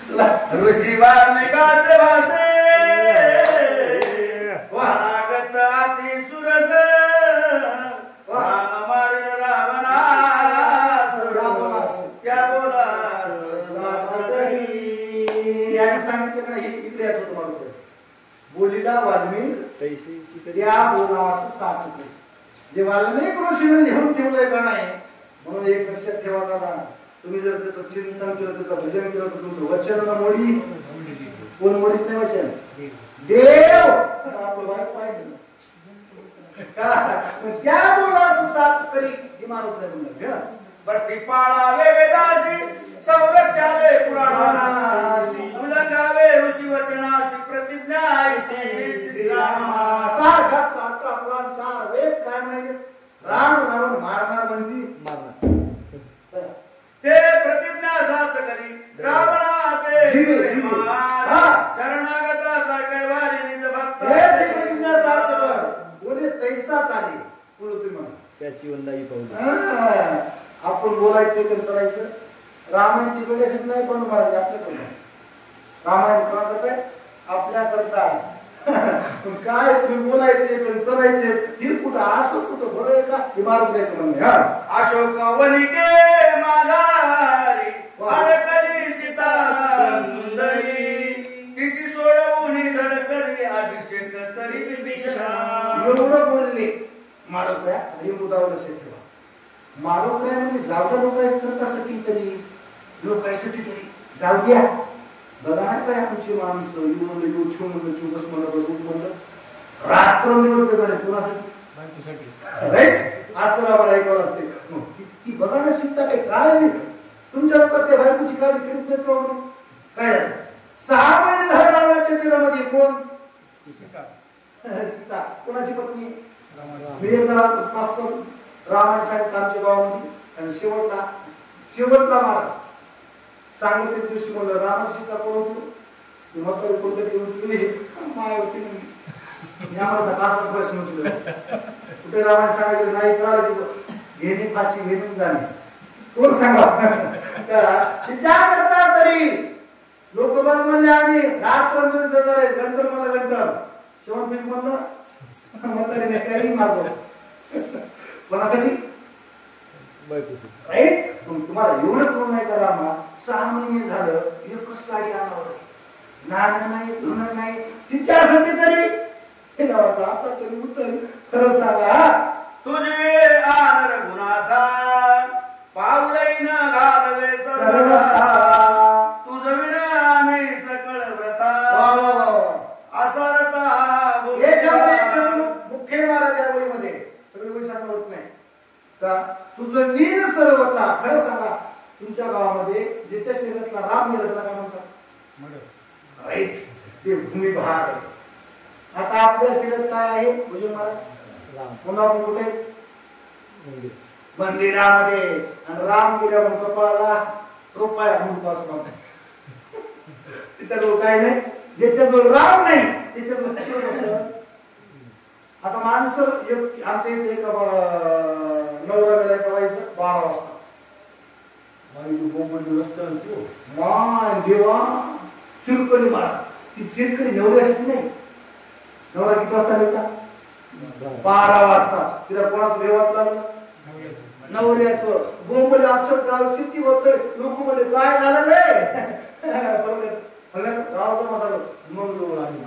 ऋषी वाल्मिकाचे भाषे वागत अति सुरस राम मारण रावणास क्या बोला याने सांगितलं का हे इकडे याच होतं मला बोलीला वाल्मिक त्या बोलास साच जे वाल्मिक ऋषीने लिहून ठेवलंय का नाही म्हणून एक लक्षात ठेवा दादा तुम्ही जर त्याचं चिंतन केलं त्याचं भजन केलं तर तुमचं वचन न मोडी कोण मोडीत नाही वचन देव आपलं वाईट पाहिजे त्या बोलास साच करी ही मारुत म्हणलं बरं पाळावे वेदासी संरक्षावे पुराणासी उल्लंघावे ऋषी वचनासी प्रतिज्ञासी श्रीरामा शास्त्र पुराण 4 वेद काय माहिती राम रावण मारणार म्हणजे मारणार ते प्रतिज्ञा सार्थ करी रावणा ते शरणागताचा कैवारी निज भक्त प्रतिज्ञा सार्थ कर बोले तैसा चाले बोलू तुम्ही त्याची वंदाई पाहू आपण बोलायचं तर करायचं रामायण तिकडे नाही पण महाराज आपल्याकडे रामायण कोणाकडे काय आपल्या करता पण काय तुम्ही बोलायचे पण चलायचे हे कुठं असं कुठं बरं आहे का हे मारून द्यायचं म्हणणे हा अशोक वनिके माघारी वाडकली सीता सुंदरी तिशी सोडवून धडकरी अभिषेक करी विभीषण एवढं बोलले मारत काय हे मुद्दावर लक्षात ठेवा मारत काय म्हणजे जाऊ लोक करतासाठी तरी लोकांसाठी तरी जाऊ द्या बघा काय आमची माणसं येऊन छून बस मला बसून म्हणलं रात्र निवडते झाले कोणासाठी राईट असं आम्हाला ऐकावं लागते किती बघा ना शिकता काय काळजी तुमच्या लोकात त्या बायकोची काळजी करीत नाही का काय 6 महिने झाले रावणाच्या चिरामध्ये कोण सीता कोणाची पत्नी मी एकदा पाच रामायण सांगितलं आमच्या गावामध्ये आणि शेवटला महाराज सांगितले दिवशी म्हणलं राम सीता कोण होतो म्हातारी कोणतरी मायावती आम्हाला कासा प्रश्न कुठे रामायण सांगितलं नाही कळालं तिथं घेणे फाशी घेणे जाणे कोण सांगा विचार करता तरी लोक बघ म्हणले आम्ही रात्र गंटर मला गंटर शेवट मीच म्हणलं म्हातारी नाही काही मारतो कोणासाठी राईट पण तुम्हाला एवढं करून नाही करा मा 6 महिने झालं एकच साडी आणावं नाणं नाही धुणं नाही तिच्यासाठी तरी हे गावात आता तरी उतर खरं सांगा तुझे आन रघुनाथा पावलैन घालवे तुझ विन आम्ही सकळ व्रता असरता मुख्य महाराज या वहीमध्ये सगळे वही सांगणं होत नाही का तुझं वीर सर्वता खरं सांगा तुमच्या गावामध्ये ज्याच्या शरीरातला राम मिळतला काय म्हणतात राईट ते भूमिभार आता आपल्या शरीरात काय आहे भुजन महाराज पुन्हा कुठे मंदिरामध्ये आणि राम गेल्या म्हणून कपाळाला रुपया म्हणतो असं म्हणतात त्याच्याजवळ काय नाही ज्याच्याजवळ राम नाही त्याच्याजवळ आता माणसं आमच्या इथे एक नवरा मेला कवायचं 12 वाजता माय देवा चिरकली मारा ती चिरकली नवऱ्यासाठी नाही नवरा किती वाजता मिळता 12 वाजता तिला कोणाचं व्यवहार लागलं नवऱ्याचं बोंबले अक्षर गाव चित्ती होतोय लोक मध्ये काय झालं रे गावाचं माझा मंगळूर आणि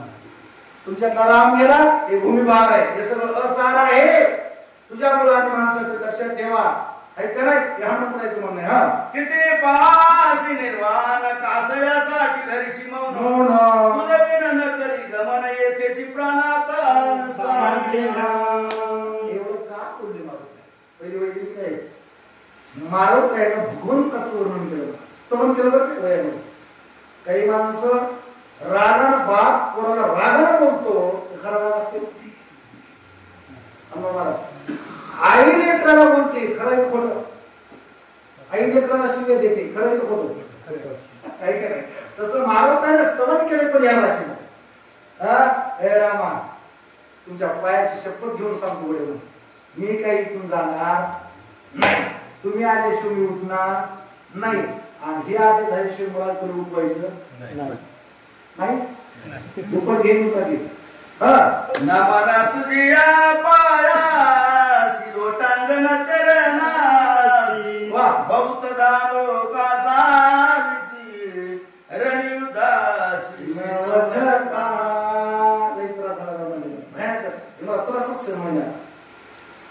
तुमच्यातला राम गेला हे भूमिभार आहे हे सगळं असार आहे तुझ्या मुलांनी माणसाचं लक्षात ठेवा ऐका नाही ह्या मंत्राचं म्हणणं आहे हा किती पासी निर्वाण कासयासाठी धरिशी मौन तुझं विन न करी गमन येतेची प्राणात एवढं का बोलले मारुत पहिली वेळी काय मारुत काय ना भगवंताचं वर्णन केलं स्तवन केलं बरं काय काही माणसं रागानं बाप कोणाला रागानं बोलतो खरा राग असते आई लेकराला बोलते खरं खोटं आई लेकराला शिव्या देते खरं खोटं काय काय तसं मारुताने स्तवन केले पण या भाषेला हे रामा तुमच्या पायाची शपथ घेऊन सांगतो बडे मी काही इथून जाणार नाही तुम्ही आल्याशिवाय मी उठणार नाही आणि हे आधी झाल्याशिवाय मला तुला उठवायचं नाही दुपार घेऊन टाकी नमना तुझिया पायासी लोटांगण चरणासी बहुत झालो कासाविसी रणयुदासी नवचरता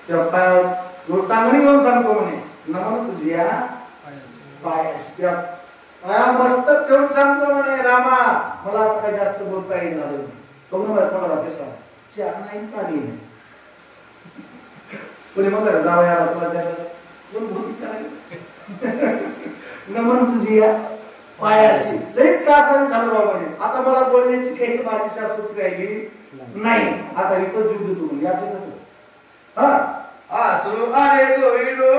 त्या पाय लोटांगणी घेऊन सांगतो म्हणे नमन तुझिया पायास त्या पाया मस्तक ठेवून सांगतो म्हणे रामा मला आता काही जास्त बोलता येईल नाही कोणाला पेसा नाही पाणी नाही कोणी म्हणलं जावं याला तुला त्याला कोण बोलू नमन तुझी या पायाशी लईच का असं झालं बाबा आता मला बोलण्याची काही माझी शास्त्री राहिली नाही आता इथं जीव देतो म्हणजे याचं कसं आसरू आले दोईरो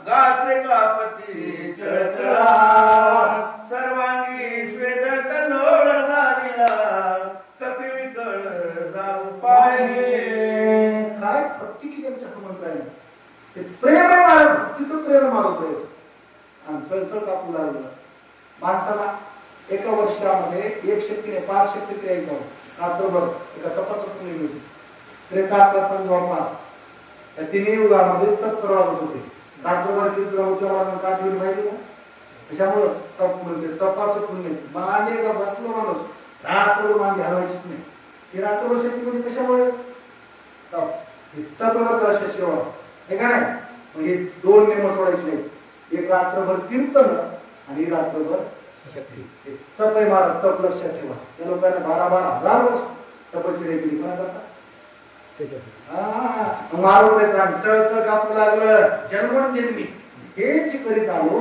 गात्रे कापती चळचळा सर्वांगी स्वेद कल्लोळ झालेला कपी विकळ जाऊ पाहिजे काय भक्ती किती आमच्या म्हणताय ते प्रेम आहे मला भक्तीचं प्रेम मारू प्रेस आणि चळचळ कापू लागलं माणसाला एका वर्षामध्ये एक शक्तीने 5 शक्ती ऐकावं रात्रभर एका तपासत नाही होती त्रेताप्रपंच जोडणार तिन्ही युगामध्ये तप करावं होते रात्रभर कीर्तन काठीवर माहिती ना त्याच्यामुळं तप म्हणते तपाचं पुण्य मांडे का बसलो माणूस रात्रभर मांडे हलवायचीच नाही ती रात्रभर शक्ती म्हणजे कशामुळे तप सेवा हे का नाही म्हणजे 2 नियम सोडायचे नाही एक रात्रभर कीर्तन आणि रात्रभर शक्ती तप आहे महाराज तप लक्षात ठेवा त्या लोकांना 12,000 वर्ष तपची रेखली कोणा करता मारू चळचळ कापू लागलं जन्मोजन्मी हेच करीत आलो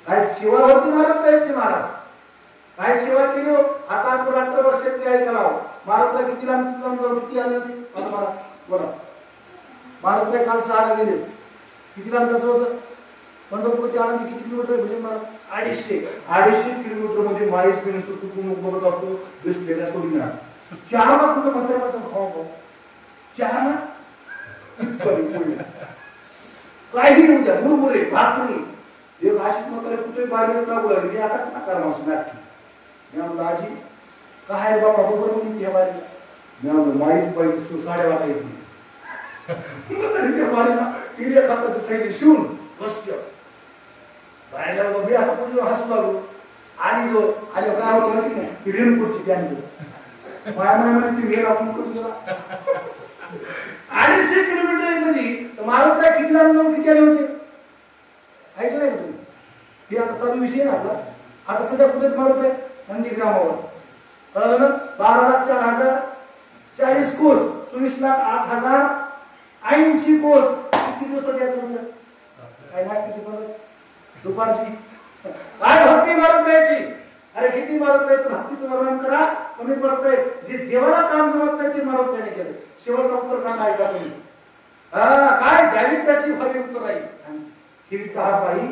काय सेवा होती महाराज महाराज काय सेवा केली हो आता आपण रात्रभर शक्ती ऐकायला महाराजला किती लांब किती आली होती मला बोला महाराज काल 6 गेले किती लांब जायचं होतं पंढरपूर ते आनंदी किती किलोमीटर भजन महाराज 250 किलोमीटर मध्ये माळीस मिनिस्टर कुटुंब बघत असतो दिसलेल्या सोडून 4 कुठं म्हणताय खाऊ चहा काही उद्या मुरमुरे भाकरी एक अशीच मग कुठे बाहेर लागू लागली असा नकार माणूस नाटकी मी म्हणलं आजी काय बाबा बरोबर म्हणून त्या बाहेर मी म्हणलं माहीत पाहिजे 8:30 येते तिने खातात थैली शिवून बसतो बाहेर लागलो मी असं पुढे हसू लागलो आणि जो आणि काय होतं माहिती नाही ती रेणपूरची कॅन्टीन माया ती वेळ आपण करून गेला 250 किलोमीटर मध्ये मारुत किती लांब जाऊन किती आले होते ऐकलं नाही तुम्ही हे आता चालू विषय ना आपला आता सध्या कुठेच मारुत आहे नंदीग्रामावर कळलं ना 12,04,000 40 कोस 24,08,000 80 कोस किती दिवसात द्यायचं होतं काय नाटकीची पद्धत दुपारची काय भक्ती मारुत द्यायची अरे किती मारुत द्यायचं भक्तीचं वर्णन करा कमी पडतंय जे देवाला काम जमत नाही ते मारुत त्याने केलं शेवटला उत्तर का ऐका तुम्ही काय द्यावी त्याची हवी उत्तर राहील ही का बाई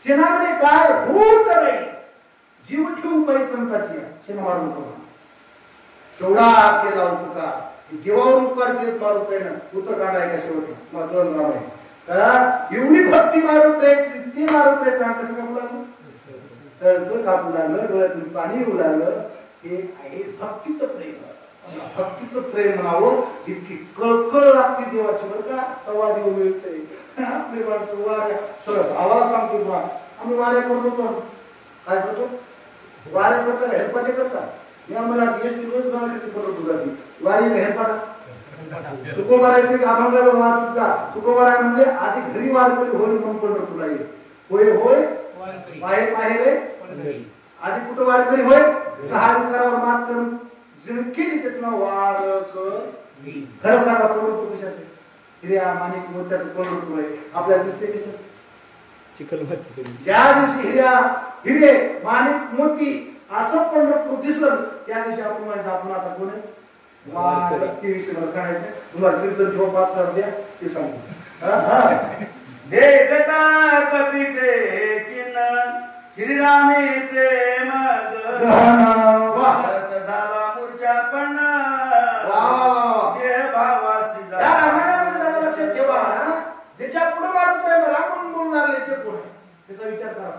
सेनामध्ये काय होत राहील जीव ठेवून पाहिजे संताची सेना मारून केवढा केला तुका देवावर उपकार केले मारुत आहे ना उत्तर काढाय का शेवटला महत्वाचं नाव आहे एवढी भक्ती मारुत राहायची ती मारुत राहायचं कसं का मुलांना चळचळ कापू लागलं डोळ्यातून पाणी येऊ लागलं हे आहे भक्तीचं प्रेम भक्तीचं प्रेम म्हणावं इतकी कळकळ लागते देवाची बरं का तवा देव मिळते आपली माणसं वाऱ्या सगळं भावाला सांगतो बा आम्ही वाऱ्या करतो पण काय करतो वाऱ्या करता हेलपाटे करता या मला एसटी रोज गावाची करत होती वारी हेलपाटा तुकोबारायचे अभंगाला वाच सुद्धा तुकोबाराय म्हणजे आधी घरी वार करी होईल म्हणून पंढरपूरला येईल होय होय बाहेर पाहिले आधी कुठं वारकरी होय 6 विकारावर मात करून केली त्याचं नाव वारक खरं सांगा पंढरपूर कशाचं हिर्या माणिक मोत्याचं पंढरपूर आहे आपल्याला दिसते कशाचं चिखलमाती ज्या दिवशी हिरे माणिक मोती असं पंढरपूर दिसलं त्या दिवशी आपण म्हणजे आपण आता कोण व्यक्ती विषयी मला सांगायचं तुम्हाला कीर्तन किंवा 5 द्या ते सांगतो देखता कपीचे चिन्ह श्रीरामी प्रेम भारत झाला मूर्छा पण देह भावासी या रामायणामध्ये दादा लक्षात ठेवा ज्याच्या पुढे मारतोय त्याचा विचार करा.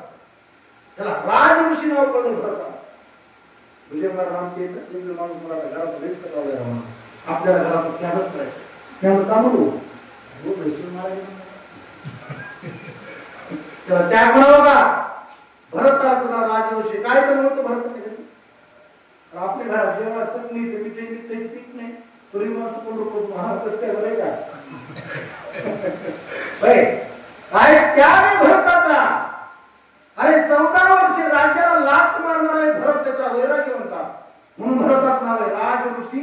त्याला राजऋषी नाव पडलं भरता. म्हणजे मला रामचे एक माणूस मला घराचं वेच करावं आपल्याला घराचं त्यागच करायचं. त्यामुळे का म्हणू त्याला त्याग म्हणावं का? भरता तुला राजऋषी काय तर म्हणतो भरत आपल्या घरात जेव्हा चटणी मिठाई पीक नाही तरी असं कोण रोखत महाराज कसं काय बरं का? काय त्याग भरताचा. अरे 14 वर्षे राज्याला लाथ मारणार आहे भरत, त्याचा वैराग्य म्हणतात म्हणून भरताच नाव आहे राजऋषी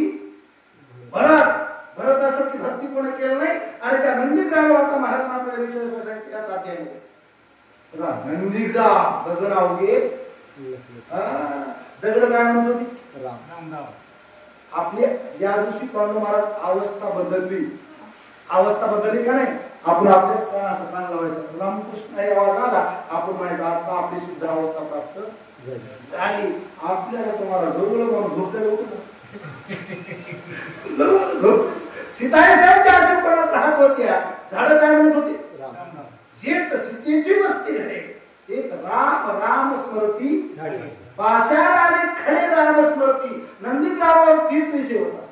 भरत. भरतासारखी भक्ती कोणी केलं नाही. आणि त्या नंदीग्राम आता महाराजांना आपल्याला विचार त्याच अध्यायामध्ये नंदीग्राम गगन अवघे दगड काय म्हणत होती? आपल्या ज्या दिवशी पांडू महाराज अवस्था बदलली का नाही आपण आपल्याच कान असं कान लावायचं. रामकृष्ण हे आवाज आला आपण म्हणायचं आता आपली सिद्ध अवस्था प्राप्त झाली. आपल्याला तुम्हाला जवळ म्हणून झोपलेलं होतं. सीताई साहेब ज्या अशोकपणात राहत होत्या झाडं काय म्हणत होते? जेत सीतेची वस्ती आहे एक राम राम स्मृती पाषाण आणि खडे राम स्मृती. नंदीग्रामावर तीच विषय होता.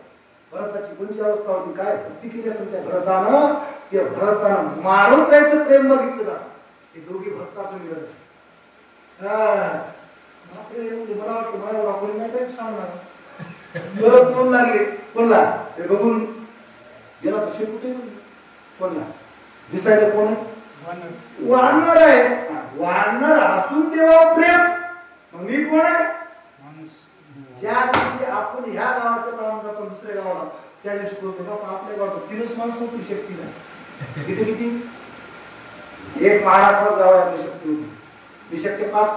भरताची कोणती अवस्था होती? काय भक्ती केली असेल त्या भरतानं. त्या भरतानं मारून त्याचं प्रेम बघितलं जातं. हे दोघी भक्ताचं मिळत मला वाटतं मला कोणी नाही काही सांगणार. कोण लागले कोणला ते बघून गेला तसे कुठे कोणला दिसायला कोण वाढणार आहे. वाढणार असून तेव्हा प्रेम. मग मी कोण आहे? ज्या दिवशी आपण ह्या गावाचं काम जातो दुसऱ्या गावाला त्या दिवशी करतो बाबा आपल्या गावात 3 माणसं होती शक्ती नाही. किती एक महाराष्ट्रात गाव आहे आपली शक्ती होती. मी शक्य 5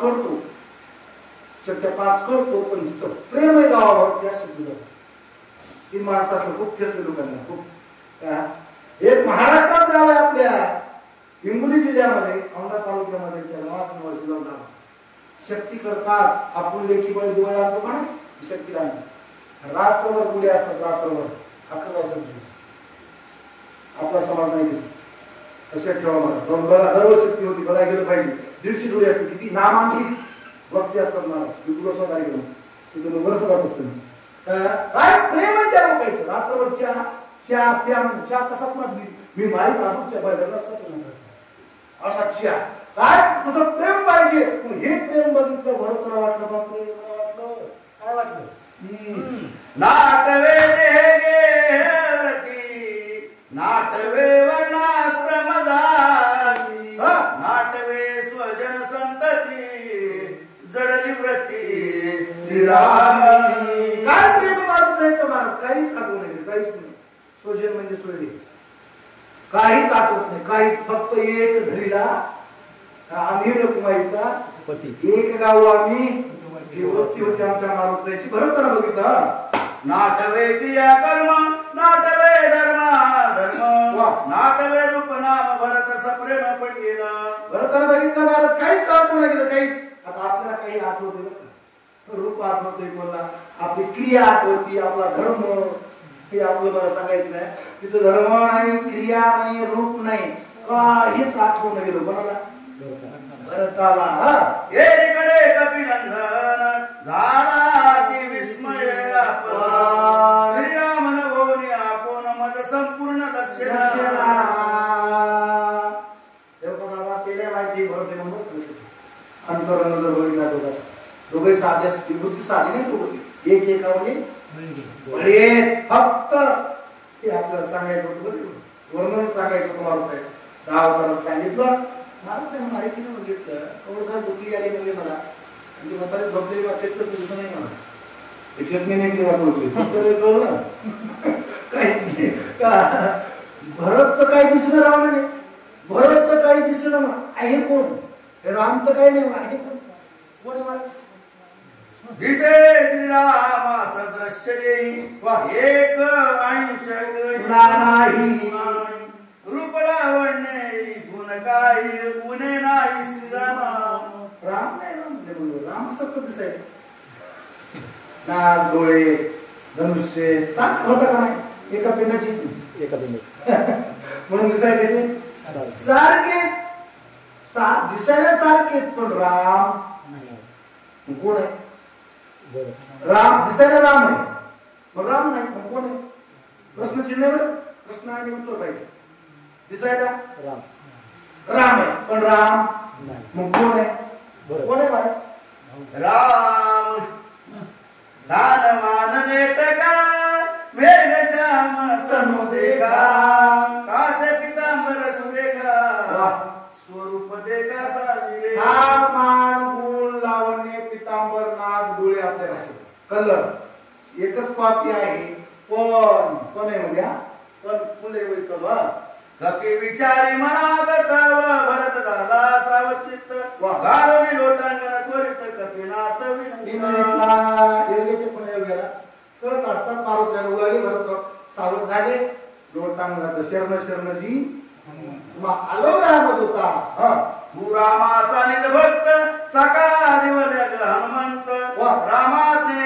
करतो पण नुसतं प्रेम आहे गावावर त्या शक्तीला. 3 माणसं असं खूप खेचले लोकांना खूप. एक महाराष्ट्रात गाव आहे आपल्या हिंगोली जिल्ह्यामध्ये औंढा तालुक्यामध्ये जिल्हा शक्ती करतात. आपण लेखीमुळे डोळे आणतो का नाही शक्तीला रात्रभर गुढे असतात. रात्रभर 11 वाजता आपला समाज नाही घेतो. लक्षात ठेवा मला सर्व शक्ती होती बघायला गेलं पाहिजे. 150 डोळे असते किती नामांकित भक्ती असतात महाराज विपुल कार्यक्रम तिथून वर्ष जात असतो. काय प्रेम आहे त्या लोकांचं. रात्रभर चहा कसा पुन्हा मी माहीत राहूच्या बाहेर असा चहा काय तसं प्रेम पाहिजे. हे प्रेम बघितलं भरपूर वाटलं बापरे काय वाटलं? नाटवे नाटवे वर्णाश्रम नाटवे स्वजन संतती जडली व्रती श्रीराम. काय प्रेम मारून द्यायचं महाराज? काहीच आठवण नाही. काहीच नाही. स्वजन म्हणजे सोयरे काहीच आठवत नाही. काहीच फक्त एक धरीला आम्ही रकुमाईचा एक गाव आम्ही होती आमच्या मारुतीची भरत बघितलं. नाटवे क्रिया कर्म नाटवे धर्म नाटवे रूप नाम भरत सप्रेम पडलेला. भरताना बघितलं महाराज काहीच आठवण गेलं काहीच. आता आपल्याला काही आठवते रूप आठवते कोणाला आपली क्रिया आठवती आपला धर्म हे आपलं मला सांगायचं नाही. तिथं धर्म नाही क्रिया नाही रूप नाही काहीच आठवण गेलं कोणाला भरताला. एकीकडे कपिनंदन झाला ती विस्मय श्रीराम नवोनी आपण मत संपूर्ण दक्षिणा. देवताला केल्या माहिती भरते नंबर अंतरंग बघितला दोघे साध्या बुद्धी साधी नाही दोघे एक एकावणे फक्त ते आपल्याला सांगायचं होतं वर्णन सांगायचं होतं. मारुती 10 अवतारात सांगितलं मारुती माहिती नाही बघितलं कवडघाट दुखली आली म्हणजे मला म्हणजे म्हातारे झोपलेली वाचत दिसत नाही मला त्याच्यात मी नाही वाटवते काहीच नाही. भरत तर काही दिसणं राम नाही. भरत तर काही दिसणं आहे कोण? राम तर काही नाही आहे कोण? कोण दिसे श्रीराम सदृश्य एक अंश नाही रूप लावण्य गुण काही गुणे नाही श्रीराम. राम नाही राम सत्य दिसाय नाक डोळे धनुष्य सात होतं का नाही एका पिंडाची म्हणून दिसाय कसे सारखे दिसायला सारखे पण राम कोण आहे? बरं राम दिसायला राम आहे पण राम नाही, पण कोण आहे? प्रश्न चिन्हावर प्रश्न आणि उत्तर पाहिजे. दिसायला राम राम आहे पण राम नाही. मग कोण आहे? बरं. कोण आहे बाय? राम दान मान नेटका मेघ श्याम तनु देखा कासे पितांबर सुरेखा स्वरूप देखा साजिले. नाक मान गुण लावण्य पितांबर नाक डोळे आपल्या भाषेत कलर एकच कॉपी आहे पण आहे म्हणजे पण पुढे विकवा लकी विचारी मनात तव भरत झाला सावचित गारोली लोटांगण त्वरित कपिनाथ विनंती. योग्याचे पण योग्याला कळत असतात मारुतीला उगाली भरत सावध झाले लोटांगणात शरणजी आलो राहत होता. तू रामाचा निजभक्त सका निवल्या हनुमंत रामाते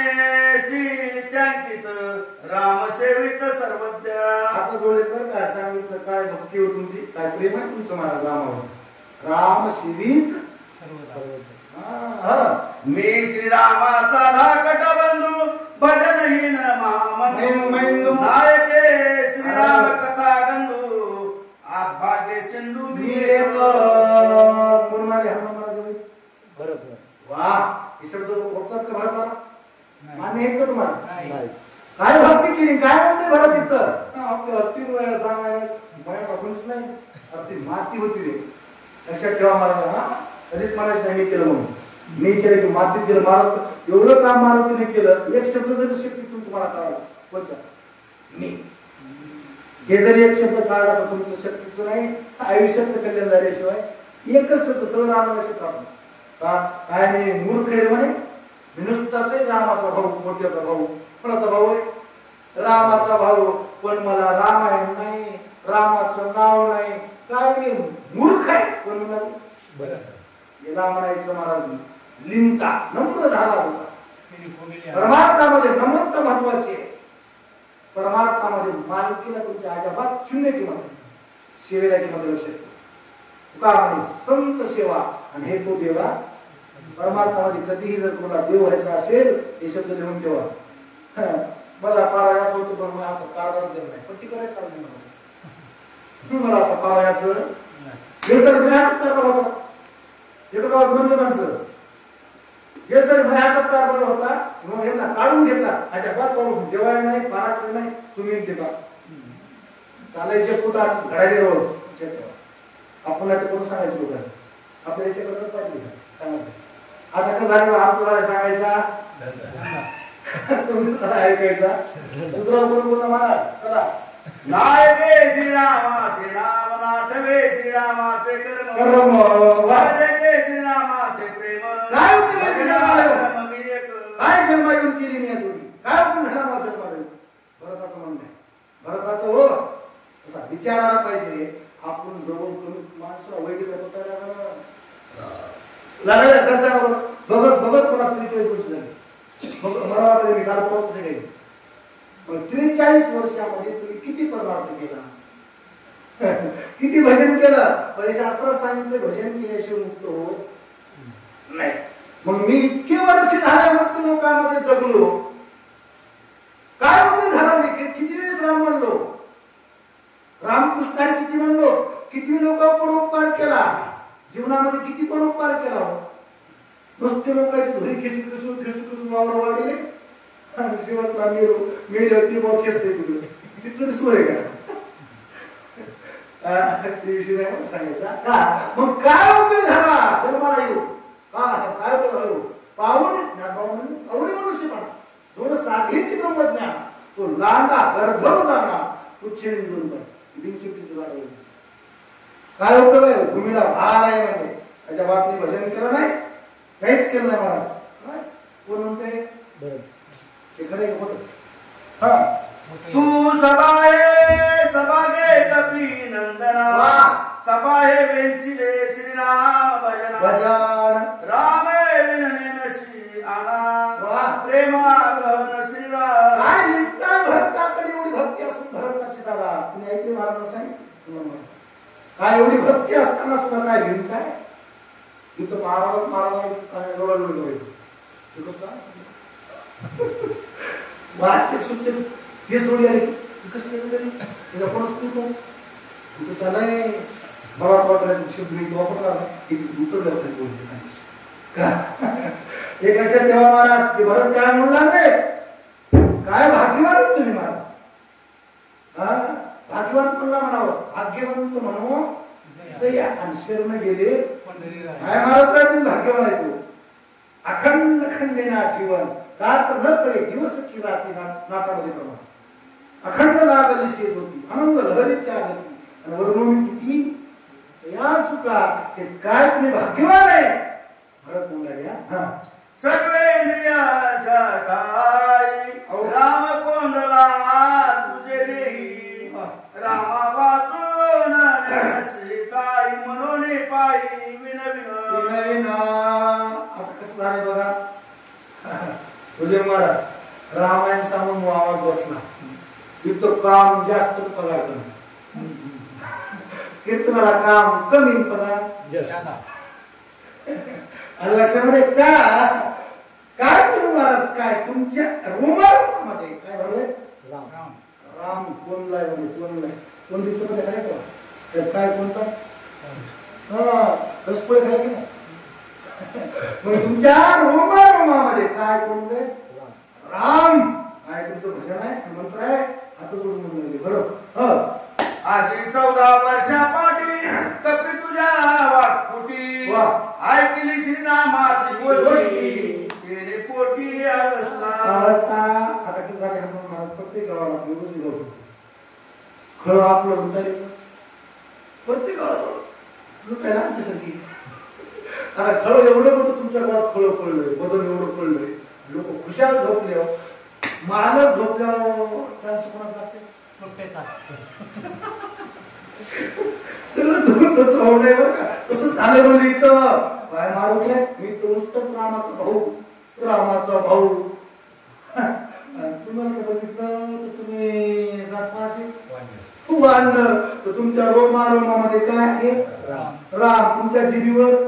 त्यांकित राम सेवित सर्वज्ञ. आता जोडले काय सांगितलं काय भक्ती हो तुमची काय प्रेम आहे तुमचं मला रामावर. राम सेवित मी श्रीरामाचा धाकट बंधू भजनहीन महामंदू नायके श्रीराम कथा गंधू भाग्य सिंधू मी एक. बरं वा हे शब्द बघतात का भरत मान्य आहेत का तुम्हाला? नाही. काय भक्ती केली काय म्हणते भरत इथं आपल्या हत्ती वया सांगायला भया बघूनच नाही अगदी माती होती रे. लक्षात ठेवा मला कधीच म्हणायचं नाही मी केलं म्हणून. मी केलं की मातीत गेलं मारत एवढं काम मारुतीने केलं एक शब्द जरी शक्तीतून तुम्हाला कळाला कोणचा मी हे जरी एक शब्द काढला तर तुमचं शक्तीचं नाही आयुष्याचं कल्याण झाल्याशिवाय एकच शब्द सर्व रामाला शिकवतो का काय नाही मूर्ख आहे म्हणे नुसताच आहे रामाचा भाऊ मोठ्याचा भाऊ कोणाचा भाऊ आहे रामाचा भाऊ पण मला रामायण नाही रामाचं नाव नाही काय नाही मूर्ख आहे कोण म्हणाले. बरं याला म्हणायचं मला लिंता नम्र झाला होता. परमार्थामध्ये नम्रता महत्वाची आहे. परमार्थामध्ये मालकीला तुमच्या अजाबात शून्य किंमत सेवेला किंमत लक्ष तुका म्हणे संत सेवा आणि हे तो देवा. परमार्थामध्ये कधीही जर तुम्हाला देव व्हायचा असेल हे शब्द लिहून ठेवा. मला पारायणाच होतं पण मला आता कारभार देत नाही पण ती करायचं कारण नाही मला आता पारायणाचं हे तर भयानक कारभार होता. एका गावात म्हणलं माणसं हे जर भयानक कारभार होता मग यांना काढून घेतला अजाबात बाबा जेवायला नाही पारायण नाही तुम्ही देता चालायचे कुठं असं घडायचे रोज आपण आता कोण सांगायचं लोकांना आपल्या याच्याकडे पाहिजे सांगायचं. आता का झालं आमचं सांगायचा तुम्ही ऐकायचा दुसरा बरोबर मला चला नायके श्रीरामाचे नाम नाटवे श्रीरामाचे कर्म वाजके श्रीरामाचे प्रेम. काय उपयोग झाला? मी एक काय जन्म येऊन केली नाही तुम्ही काय उपयोग झाला माझ्या जन्माला? भरताचं म्हणणं आहे भरताचं हो असा विचारायला पाहिजे आपण जवळ करून माणसाला वैदिक लागलं कसं बघत बघत मला 43 वर्ष झाली मला वाटलं मी काल पाऊस नाही पण 43 वर्षामध्ये तुम्ही किती परमार्थ केला किती भजन केलं. पण शास्त्रात सांगितलं भजन केल्याशिवाय मुक्त होत नाही. मग मी इतके वर्ष झाल्या मुक्त लोकांमध्ये जगलो काय उपयोग झाला मी किती वेळेस राम म्हणलो रामकृष्ण किती म्हणलो किती लोक परोपकार केला जीवनामध्ये किती परोपकार केला नुसते लोकांची घरी खिसून वावर वाढले शेवटला मेल ती बॉ खेचते तिकडे तिथून सोय का ते विषय नाही सांगायचा का मग काय उपयोग झाला जन्माला येऊ का काय होतं पाहुणे आवडी मनुष्यपणा जो साधेची ब्रह्मज्ञान तो लांडा गर्भव जाणार तो छेड घेऊन बिनचुकीचं झालं काय उपयोग आहे भूमीला भार आहे म्हणजे त्याच्या बाबतीत भजन केलं नाही काहीच केलं नाही महाराज कोण म्हणते बरं हे खरं होत हा तू सभागे कपी नंदना सभाहे वेंचिले श्रीराम भजना भजन रामे विनने नशी आना प्रेमा गहन श्रीराम. काय लिहिताय भरताकडे एवढी भक्ती असून भरताची दादा तुम्ही ऐकले महाराज सांगितलं काय एवढी भक्ती असताना सुद्धा काय लिहिताय तिथं महाराज जोडा वाचक सूचक हे सोडी आली कसं तिला कोण त्याला मला वाटलं शब्द मी वापरला उतरलं एक लक्षात ठेवा महाराज की भरत काय म्हणू लागले काय भाग्यवान आहेत तुम्ही महाराज हा भाग्यवान कोणला म्हणावं भाग्यवान तो म्हणू आणि शरण गेले काय महाराज काय तुम्ही भाग्यवान आहे तू अखंड खंडेना जीवन रात न कळे दिवस की रात्री नाटामध्ये प्रमाण अखंड लागली शेज होती आनंद लहरीच्या आगती आणि वरून किती या सुका ते काय तुम्ही भाग्यवान आहे भरत म्हणला सर्वेंद्रियाच्या ठाई राम कोंडला तुझे देही रामा वाचून काय म्हणून पायी विनविन आता कसं झालं बघा तुझे महाराज रामायण सांगून आवाज बसला तिथं काम जास्त पगार कमी कीर्तनाला काम कमी पगार आणि लक्षामध्ये काय तुम्ही महाराज काय तुमच्या रोमामध्ये काय झालंय राम कोणलाय कोण दिवसामध्ये काय करा काय कोणता हा रसपोळी खाय की नाही तुमच्या रोमामध्ये काय कोणते राम काय तुमचं भजन आहे मंत्र आहे आता सोडून म्हणून बरोबर आधी 14 वर्षा पाठी कपी तुझ्या वाटपुटी ऐकली श्रीरामाची गोष्टी तेरे पोटी अवस्था आता किती झाले आपण प्रत्येक गावाला व्यवस्थित होतो खरं आपलं लुटायला प्रत्येक गावाला लुटायला आमच्यासारखी आता खळं एवढं मोठं तुमच्या गावात खळं पडलंय बदल एवढं पडलंय लोक खुशाल झोपले मालक झोपल्यावर चान्स कोणाला लागते सगळं धरून तसं होऊ नये बरं का तसं झालं म्हणलं इथं काय मारू काय मी तो नुसतं रामाचा भाऊ तुम्हाला बघितलं तर तुम्ही खूप आणलं तर तुमच्या रोमामध्ये काय आहे राम तुमच्या जिभीवर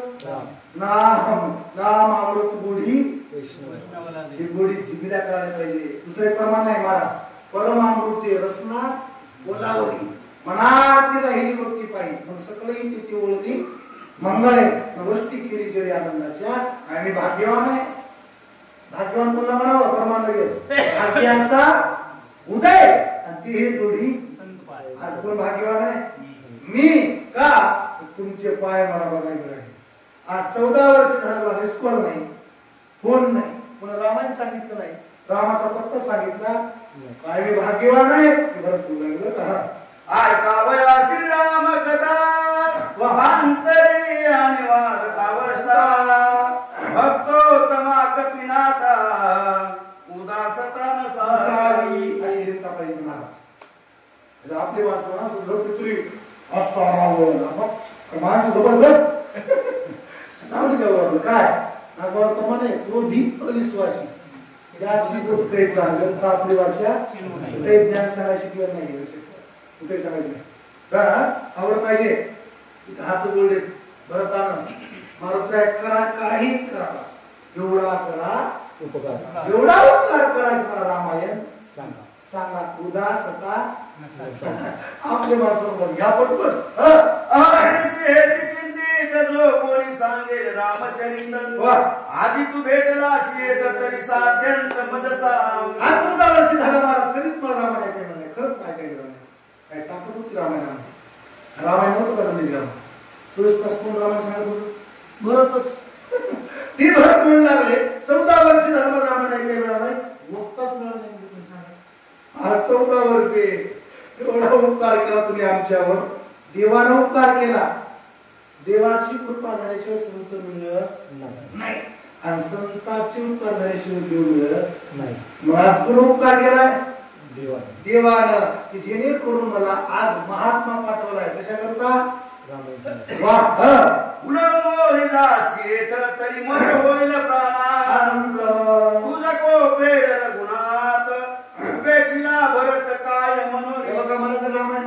नाम अमृत गोडी ही गोडी जिभीला करायला पाहिजे दुसरं एक प्रमाण आहे महाराज परमामृते रसना बोलावली मनाची राहिली वृत्ती पाहिजे मग सकळही तिथे ओळखली मंगळे गोष्टी केली जरी आनंदाच्या आणि भाग्यवान आहे भाग्यवान पुन्हा म्हणावं परमान लगेच भाग्याचा उदय आणि ती ही जोडी आज कोण भाग्यवान आहे मी का तुमचे पाय मला बघायला आहे आज 14 वर्ष झालं रिस्कॉल नाही फोन नाही पुन्हा रामायण सांगितलं नाही रामाचा पत्ता सांगितला काय मी भाग्यवान आहे बरं तू लागलं ऐकावया श्रीराम कथा वांतरी आणि वार अवस्था भक्तोत्तमा कपिनाथा उदासता नसावी अशी रीता पाहिजे महाराज आपली वाचना सुधरते तुरी असा रावण माझी जबरदस्त नाव लिहावं काय नागवार प्रमाणे क्रोधी अविश्वासी त्याची कुठे चांगलं तर आपली भाषा कुठे ज्ञान सांगायला शिकलं नाही कुठे सांगायचं नाही का आवड पाहिजे हात जोडले भरताना मारुत करा काही करा एवढा करा उपकार एवढा उपकार करा तुम्हाला रामायण सांगा उदासता आपले माणसं घ्या पटपट कोणी सांगेल रामचरित्र आधी तू भेटला येत तरी साध्यंत मजसा आज 14 वर्ष झालं महाराज कधीच मला रामायण ऐकायला नाही खरंच काय काही काय ताकद होती रामायणामध्ये रामायण नव्हतं का नाही 24 तास कोण रामायण सांगत होतं भरतच ती भरत म्हणू लागले 14 वर्ष झालं मला रामायण ऐकायला मिळालं नुकताच मिळालं नाही आज 14 वर्षे एवढा उपकार केला तुम्ही आमच्यावर देवानं उपकार केला देवाची कृपा झाल्याशिवाय संत मिळत नाही आणि संताची उपकार झाल्याशिवाय देव मिळत नाही मग आज कोण उपकार केलाय देवानं की जेणेकरून मला आज महात्मा पाठवलाय कशा करता तरी मन होईल प्राणानंद तुझा कोपेर रघुनाथ पेक्षिला भरत काय म्हणून बघा मला तर रामायण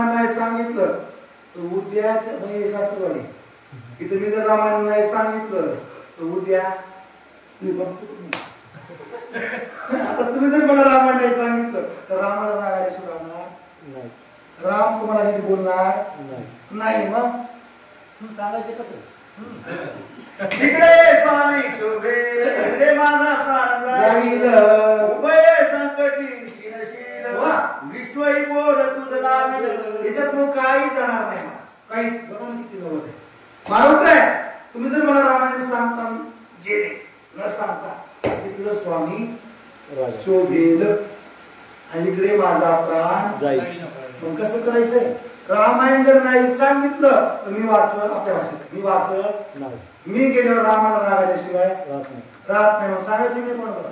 नाही सांगितलं तर उद्याच्या म्हणजे शास्त्रवाणी इथं मी जर रामायण नाही सांगितलं तर उद्या तुम्ही बघतो आता तुम्ही जर मला रामायण नाही सांगितलं तर रामाला रागायला सुद्धा नाही राम तुम्हाला नीट बोलणार नाही नाही मग तुम्ही सांगायचे कसं तिकडे स्वामी शोभे तिकडे माझा प्राण जाईल. उभय संकटी शिनशील वा. विश्वही बोल तुझं नाव याच्यात मग काही जाणार नाही काहीच गमन किती नव्हतं मारत आहे तुम्ही जर मला रामायण सांगता गेले न सांगता तिकडं स्वामी राजा शोभेल आणि इकडे माझा प्राण जाईल मग कसं करायचंय रामायण जर नाही सांगितलं तर मी वाचलं आपल्या भाषेत मी वाचलं नाही मी गेल्यावर रामाला रागायल्याशिवाय राहत नाही राहत नाही मग सांगायचं नाही कोणाला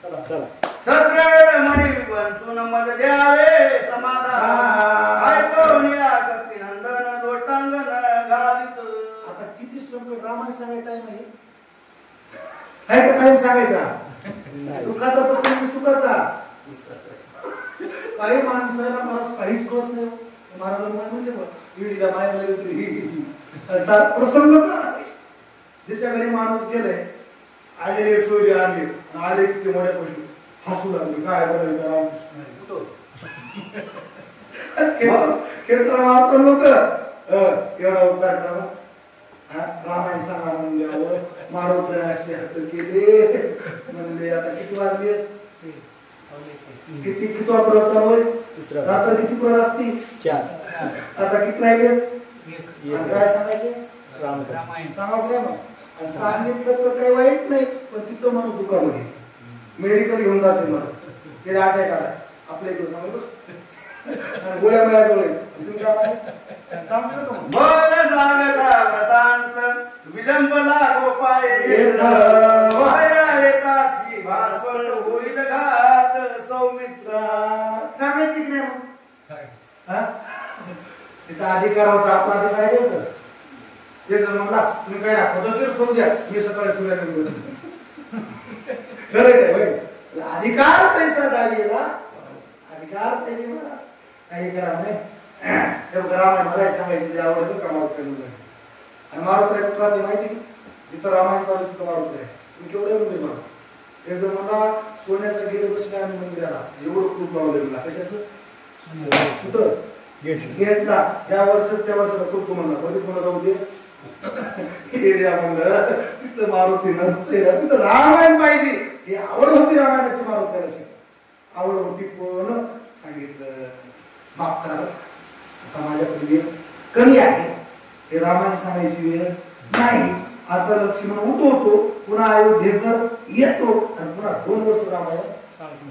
चला चला सत्र मणी वंचून मज द्यावे समाधान ऐकून या कपी नंदन लोटांगण घालित आता किती संकट रामायण सांगायचं टाइम आहे का टाइम सांगायचा नाही दुःखाचा प्रसंग सुखाचा काही माणसाला मला काहीच कळत नाही महाराज म्हणजे इडीला मायाला प्रसंग ज्याच्या घरी माणूस गेलाय आलेले सूर्य आले की मोठ्या पैसे हसू लागले काय बरं खेळताना मारतो लोक एवढा उपकार करा रामायण सांगा म्हणल्यावर मारुती असले हात केले म्हणले आता किती वाजले किती वापर चालू आहे तिसरा रात्र किती प्रहर असती 4 आता किती राहिले आणि काय सांगायचे रामायण सांगावं काय मग आणि सांगितलं तर काही वाईट नाही पण तिथं म्हणून दुकामध्ये मेडिकल घेऊन जायचं मला ते अटॅक आलाय आपल्या इकडे सांगतो गोळ्या मिळायजवळ तुम्ही काय सांगतो का मग? बोल सांगता व्रतांत विलंब लागो पाये वाया येताची भास्कर होईल घात सौमित्रा सांगायची की नाही मग हा? तिथं अधिकार होता आपला अधिकार आहे होतं ते जर म्हणला तुम्ही काय दाखवतो दुसरं सोडून द्या मी सकाळी सूर्याला घेऊन खरं काय भाई अधिकार पैसा दावीला अधिकार त्याची मला काही करा नाही रामायण मला सांगायचे ते आवडतं का मारुत आणि मारुत आहे कुठला ते माहिती जिथं रामायण चालू तिथं मारुत आहे तुम्ही केवढे म्हणजे मला ते जर मला सोन्याचा गेले बसले आणि मंदिराला एवढं खूप लावलेलं कशाचं कुठं गेटला ज्या वर्षात त्या वर्षाला खूप म्हणला कधी कोणा जाऊ दे म्हणलं तिथं मारुती नसते तिथं रामायण पाहिजे ही आवड होती रामायणाची मारुत करायची आवड होती पण सांगितलं माफ करा आता माझ्याकडे कमी आहे हे रामायण सांगायची वेळ नाही आता लक्ष्मण उठवतो पुन्हा अयोध्येकर येतो आणि पुन्हा 2 वर्ष रामायण सांगतो